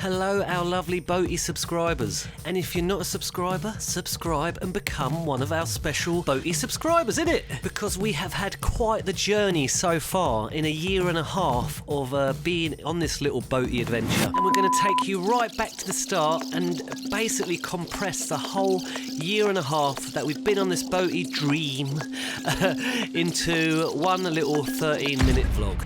Hello our lovely boaty subscribers, and if you're not a subscriber, subscribe and become one of our special boaty subscribers, innit? Because we have had quite the journey so far in a year and a half of being on this little boaty adventure, and we're going to take you right back to the start and basically compress the whole year and a half that we've been on this boaty dream into one little 13-minute vlog.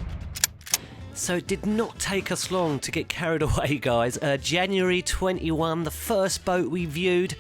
So it did not take us long to get carried away, guys. January 21, the first boat we viewed.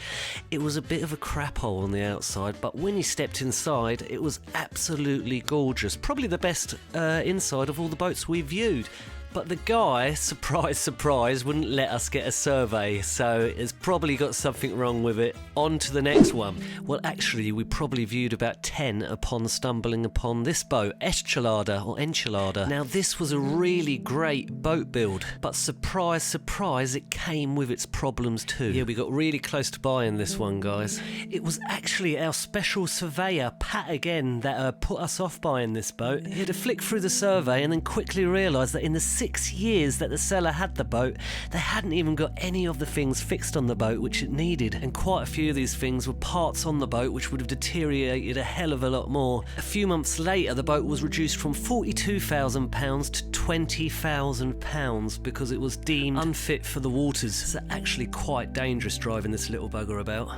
It was a bit of a crap hole on the outside, but when you stepped inside, it was absolutely gorgeous. Probably the best inside of all the boats we viewed. But the guy, surprise, surprise, wouldn't let us get a survey, so it's probably got something wrong with it. On to the next one. Well, actually, we probably viewed about 10 upon stumbling upon this boat, Enchilada. Now, this was a really great boat build, but surprise, surprise, it came with its problems too. Yeah, we got really close to buying this one, guys. It was actually our special surveyor, Pat again, that put us off buying this boat. He had a flick through the survey and then quickly realised that in the 6 years that the seller had the boat, they hadn't even got any of the things fixed on the boat which it needed, and quite a few of these things were parts on the boat which would have deteriorated a hell of a lot more. A few months later, the boat was reduced from £42,000 to £20,000 because it was deemed unfit for the waters. It's actually quite dangerous driving this little bugger about.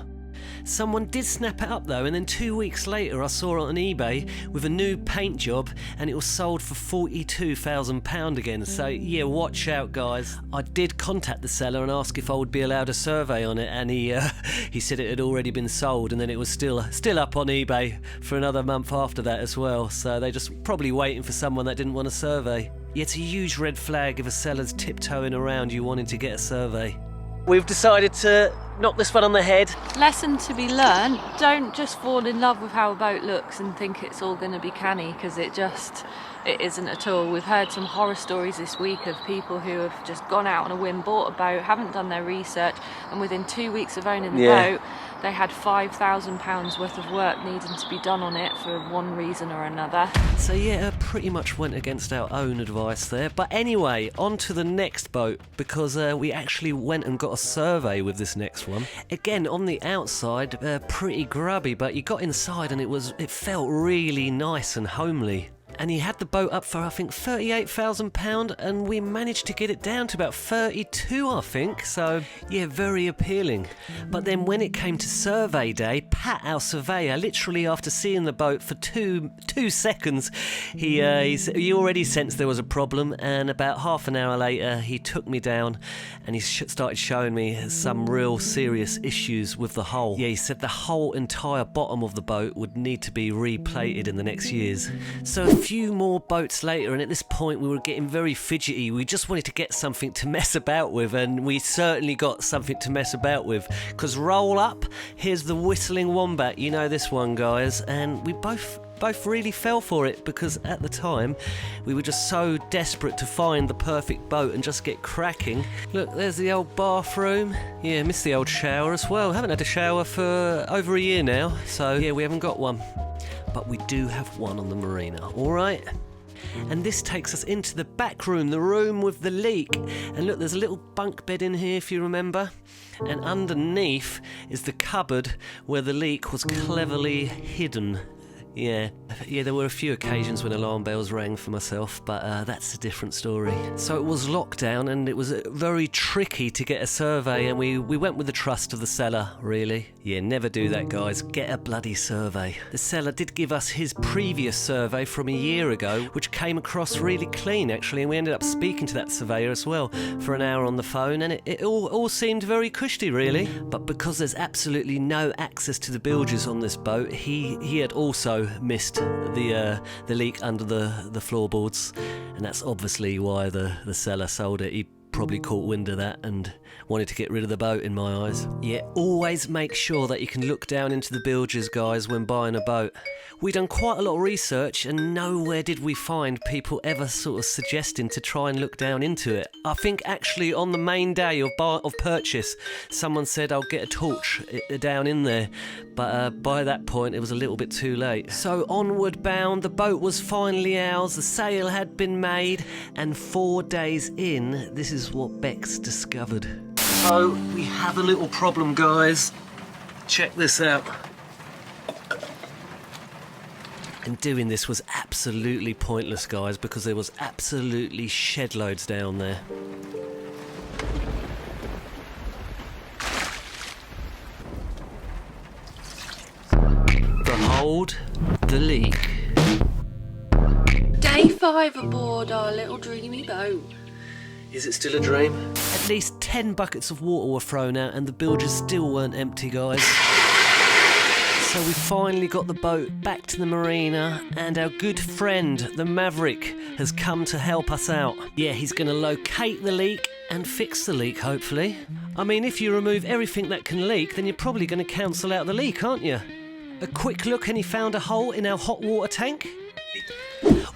Someone did snap it up though, and then 2 weeks later I saw it on eBay with a new paint job and it was sold for £42,000 again. So yeah, watch out, guys. I did contact the seller and ask if I would be allowed a survey on it, and he said it had already been sold, and then it was still up on eBay for another month after that as well. So they're just probably waiting for someone that didn't want a survey. Yeah, it's a huge red flag if a seller's tiptoeing around you wanting to get a survey. We've decided to knock this one on the head. Lesson to be learned: don't just fall in love with how a boat looks and think it's all going to be canny, because it isn't at all. We've heard some horror stories this week of people who have just gone out on a whim, bought a boat, haven't done their research, and within 2 weeks of owning the boat, they had £5,000 worth of work needing to be done on it for one reason or another. So yeah, pretty much went against our own advice there. But anyway, on to the next boat, because we actually went and got a survey with this next one. Again, on the outside, pretty grubby, but you got inside and it felt really nice and homely. And he had the boat up for, I think, £38,000, and we managed to get it down to about 32, I think. So, yeah, very appealing. But then when it came to survey day, Pat, our surveyor, literally after seeing the boat for two seconds, he already sensed there was a problem, and about half an hour later, he took me down and he started showing me some real serious issues with the hull. Yeah, he said the whole entire bottom of the boat would need to be replated in the next years. So a few more boats later, and at this point we were getting very fidgety. We just wanted to get something to mess about with, and we certainly got something to mess about with, because roll up, here's the Whistling Wombat. You know this one, guys, and we both really fell for it, because at the time we were just so desperate to find the perfect boat and just get cracking. Look, there's the old bathroom. Yeah, missed the old shower as well. Haven't had a shower for over a year now, so yeah, we haven't got one. But we do have one on the marina, alright? And this takes us into the back room, the room with the leak. And look, there's a little bunk bed in here, if you remember. And underneath is the cupboard where the leak was cleverly hidden. Yeah, there were a few occasions when alarm bells rang for myself, but that's a different story. So it was lockdown, and it was very tricky to get a survey, and we went with the trust of the seller, really. Yeah, never do that, guys. Get a bloody survey. The seller did give us his previous survey from a year ago, which came across really clean, actually, and we ended up speaking to that surveyor as well for an hour on the phone, and it all seemed very cushy, really. But because there's absolutely no access to the bilges on this boat, he had also missed the leak under the floorboards, and that's obviously why the seller sold it. He probably caught wind of that and wanted to get rid of the boat, in my eyes. Yeah, always make sure that you can look down into the bilges, guys, when buying a boat. We done quite a lot of research, and nowhere did we find people ever sort of suggesting to try and look down into it. I think actually on the main day of purchase, someone said, I'll get a torch down in there, but by that point it was a little bit too late. So onward bound, the boat was finally ours, the sail had been made, and 4 days in, this is what Bex discovered. So we have a little problem, guys. Check this out. And doing this was absolutely pointless, guys, because there was absolutely shed loads down there. Behold the leak. Day 5 aboard our little dreamy boat. Is it still a dream? At least 10 buckets of water were thrown out and the bilges still weren't empty, guys. So we finally got the boat back to the marina, and our good friend, the Maverick, has come to help us out. Yeah, he's going to locate the leak and fix the leak, hopefully. I mean, if you remove everything that can leak, then you're probably going to cancel out the leak, aren't you? A quick look, and he found a hole in our hot water tank.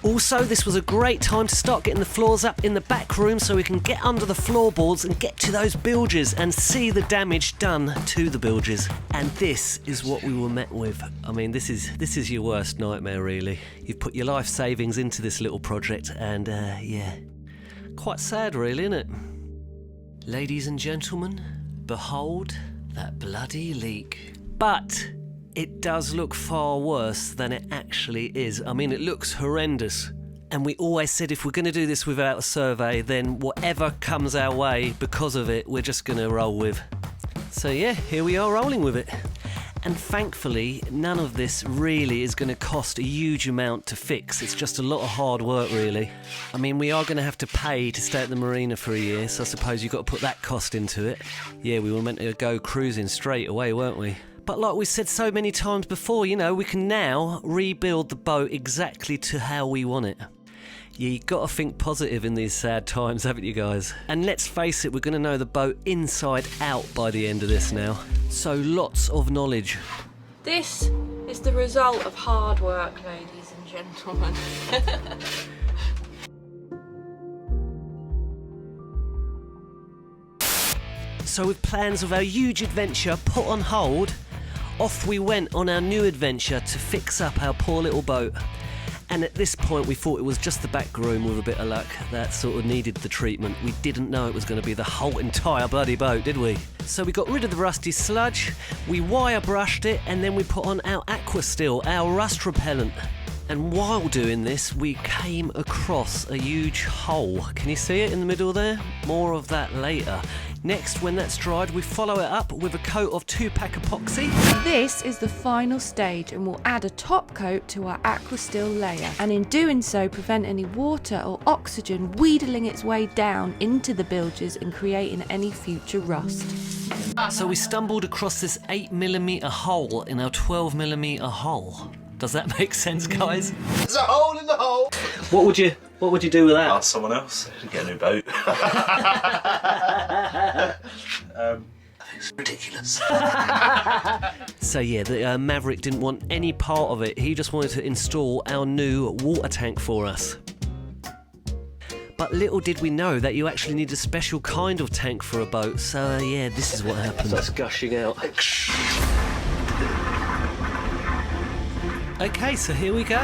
Also, this was a great time to start getting the floors up in the back room so we can get under the floorboards and get to those bilges and see the damage done to the bilges. And this is what we were met with. I mean, this is your worst nightmare, really. You've put your life savings into this little project and, yeah, quite sad, really, isn't it? Ladies and gentlemen, behold that bloody leak. But it does look far worse than it actually is. I mean, it looks horrendous. And we always said if we're going to do this without a survey, then whatever comes our way because of it, we're just going to roll with. So yeah, here we are rolling with it. And thankfully, none of this really is going to cost a huge amount to fix. It's just a lot of hard work, really. I mean, we are going to have to pay to stay at the marina for a year, so I suppose you've got to put that cost into it. Yeah, we were meant to go cruising straight away, weren't we? But like we said so many times before, you know, we can now rebuild the boat exactly to how we want it. Yeah, you got to think positive in these sad times, haven't you guys? And let's face it, we're going to know the boat inside out by the end of this now. So lots of knowledge. This is the result of hard work, ladies and gentlemen. So with plans of our huge adventure put on hold, off we went on our new adventure to fix up our poor little boat. And at this point we thought it was just the back room with a bit of luck that sort of needed the treatment. We didn't know it was going to be the whole entire bloody boat, did we? So we got rid of the rusty sludge, we wire brushed it, and then we put on our Aquastil, our rust repellent. And while doing this, we came across a huge hole. Can you see it in the middle there? More of that later. Next, when that's dried, we follow it up with a coat of 2-pack epoxy. This is the final stage, and we'll add a top coat to our Aquastil layer, and in doing so prevent any water or oxygen wheedling its way down into the bilges and creating any future rust. So we stumbled across this 8mm hole in our 12mm hull. Does that make sense, guys? There's a hole in the hole! What would you do with that? Ask someone else to get a new boat. It's ridiculous. So yeah, the Maverick didn't want any part of it. He just wanted to install our new water tank for us. But little did we know that you actually need a special kind of tank for a boat. So yeah, this is what happened. That's gushing out. Okay, so here we go.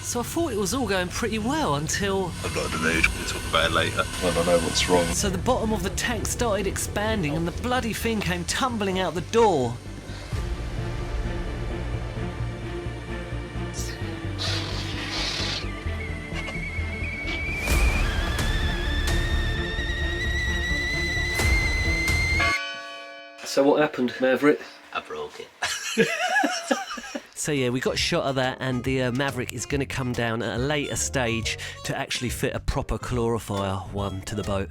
So I thought it was all going pretty well until... I'm not in the mood. We'll talk about it later when I know what's wrong. So the bottom of the tank started expanding and the bloody thing came tumbling out the door. So what happened, Maverick? I broke it. So yeah, we got a shot of that, and the Maverick is going to come down at a later stage to actually fit a proper calorifier one to the boat.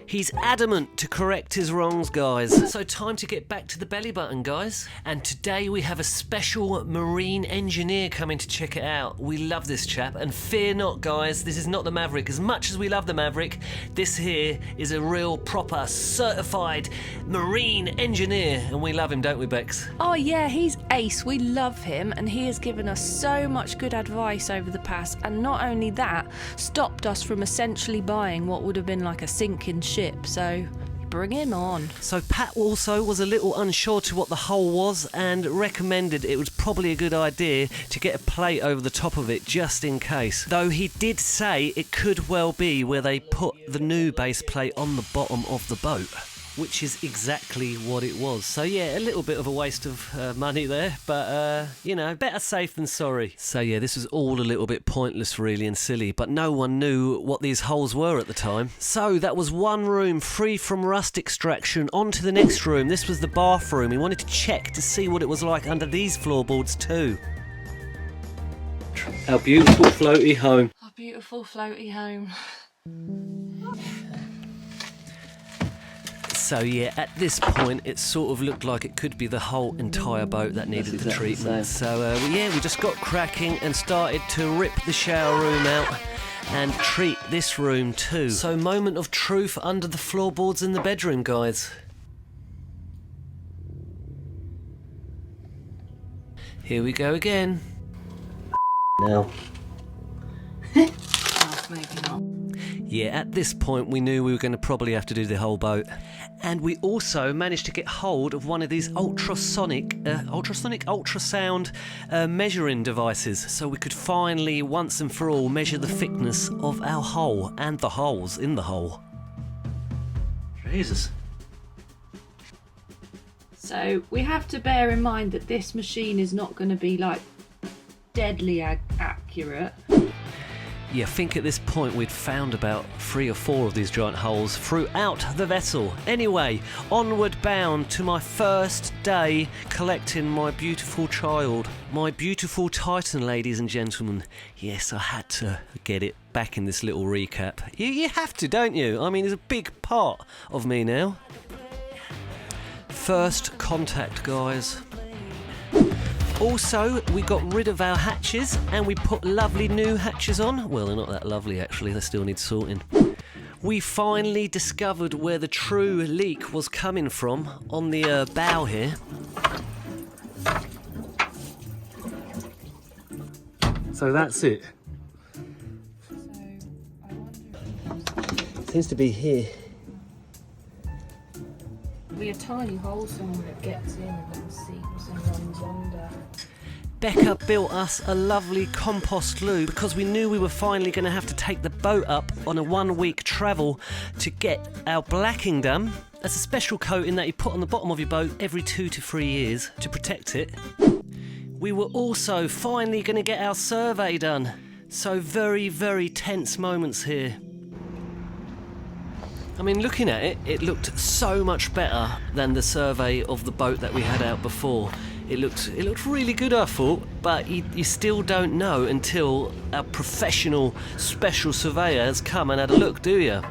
He's adamant to correct his wrongs, guys. So time to get back to the belly button, guys. And today we have a special marine engineer coming to check it out. We love this chap, and fear not, guys, this is not the Maverick. As much as we love the Maverick, this here is a real proper certified marine engineer, and we love him, don't we, Bex? Oh yeah, he's ace. We love him, and he has given us so much good advice over the past, and not only that, stopped us from essentially buying what would have been like a sinking ship, so bring him on. So Pat also was a little unsure to what the hull was and recommended it was probably a good idea to get a plate over the top of it just in case. Though he did say it could well be where they put the new base plate on the bottom of the boat, which is exactly what it was. So yeah, a little bit of a waste of money there, but you know, better safe than sorry. So yeah, this was all a little bit pointless really and silly, but no one knew what these holes were at the time. So that was one room free from rust extraction. On to the next room. This was the bathroom. We wanted to check to see what it was like under these floorboards too. Our beautiful floaty home. Our beautiful floaty home. So yeah, at this point it sort of looked like it could be the whole entire boat that needed the treatment. So yeah, we just got cracking and started to rip the shower room out and treat this room too. So moment of truth under the floorboards in the bedroom, guys. Here we go again. Now. Oh, maybe not. Yeah, at this point we knew we were going to probably have to do the whole boat. And we also managed to get hold of one of these ultrasonic ultrasound measuring devices, so we could finally, once and for all, measure the thickness of our hull and the holes in the hull. Jesus. So we have to bear in mind that this machine is not going to be like deadly accurate. Yeah, I think at this point we'd found about 3 or 4 of these giant holes throughout the vessel. Anyway, onward bound to my first day collecting my beautiful child. My beautiful Titan, ladies and gentlemen. Yes, I had to get it back in this little recap. You have to, don't you? I mean, it's a big part of me now. First contact, guys. Also, we got rid of our hatches and we put lovely new hatches on. Well, they're not that lovely actually, they still need sorting. We finally discovered where the true leak was coming from on the bow here. So that's it. Seems to be here. There'll be a tiny hole somewhere that gets in and then seeps and runs under. Becca built us a lovely compost loo because we knew we were finally going to have to take the boat up on a 1-week travel to get our blacking done. That's a special coating that you put on the bottom of your boat every 2 to 3 years to protect it. We were also finally going to get our survey done. So very, very tense moments here. I mean, looking at it, it looked so much better than the survey of the boat that we had out before. It looked really good, I thought, but you still don't know until a professional special surveyor has come and had a look, do you?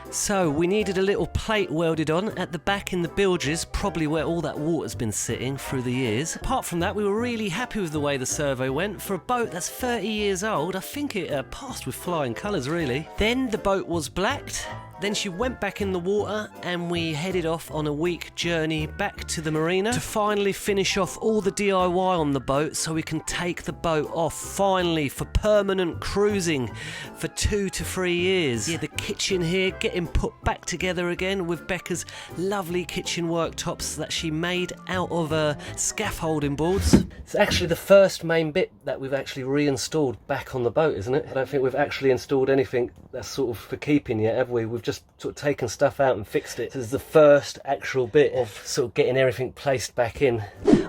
So we needed a little plate welded on at the back in the bilges, probably where all that water's been sitting through the years. Apart from that, we were really happy with the way the survey went. For a boat that's 30 years old, I think it passed with flying colours, really. Then the boat was blacked. Then she went back in the water and we headed off on a week journey back to the marina to finally finish off all the DIY on the boat so we can take the boat off finally for permanent cruising for 2 to 3 years. Yeah, the kitchen here getting put back together again with Becca's lovely kitchen worktops that she made out of scaffolding boards. It's actually the first main bit that we've actually reinstalled back on the boat, isn't it? I don't think we've actually installed anything that's sort of for keeping yet, have we? We've just sort of taken stuff out and fixed it. This is the first actual bit of sort of getting everything placed back in.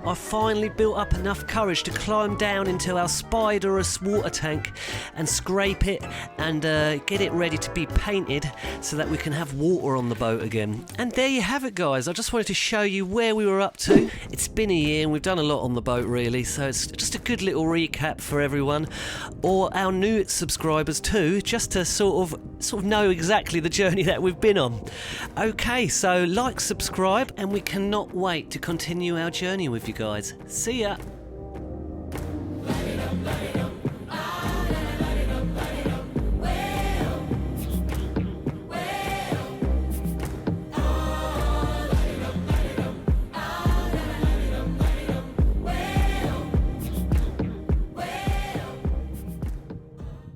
I finally built up enough courage to climb down into our Spiderous water tank and scrape it and get it ready to be painted so that we can have water on the boat again. And there you have it, guys. I just wanted to show you where we were up to. It's been a year and we've done a lot on the boat, really, so it's just a good little recap for everyone, or our new subscribers too, just to sort of know exactly the journey journey that we've been on. Okay, so like, subscribe, and we cannot wait to continue our journey with you guys. See ya!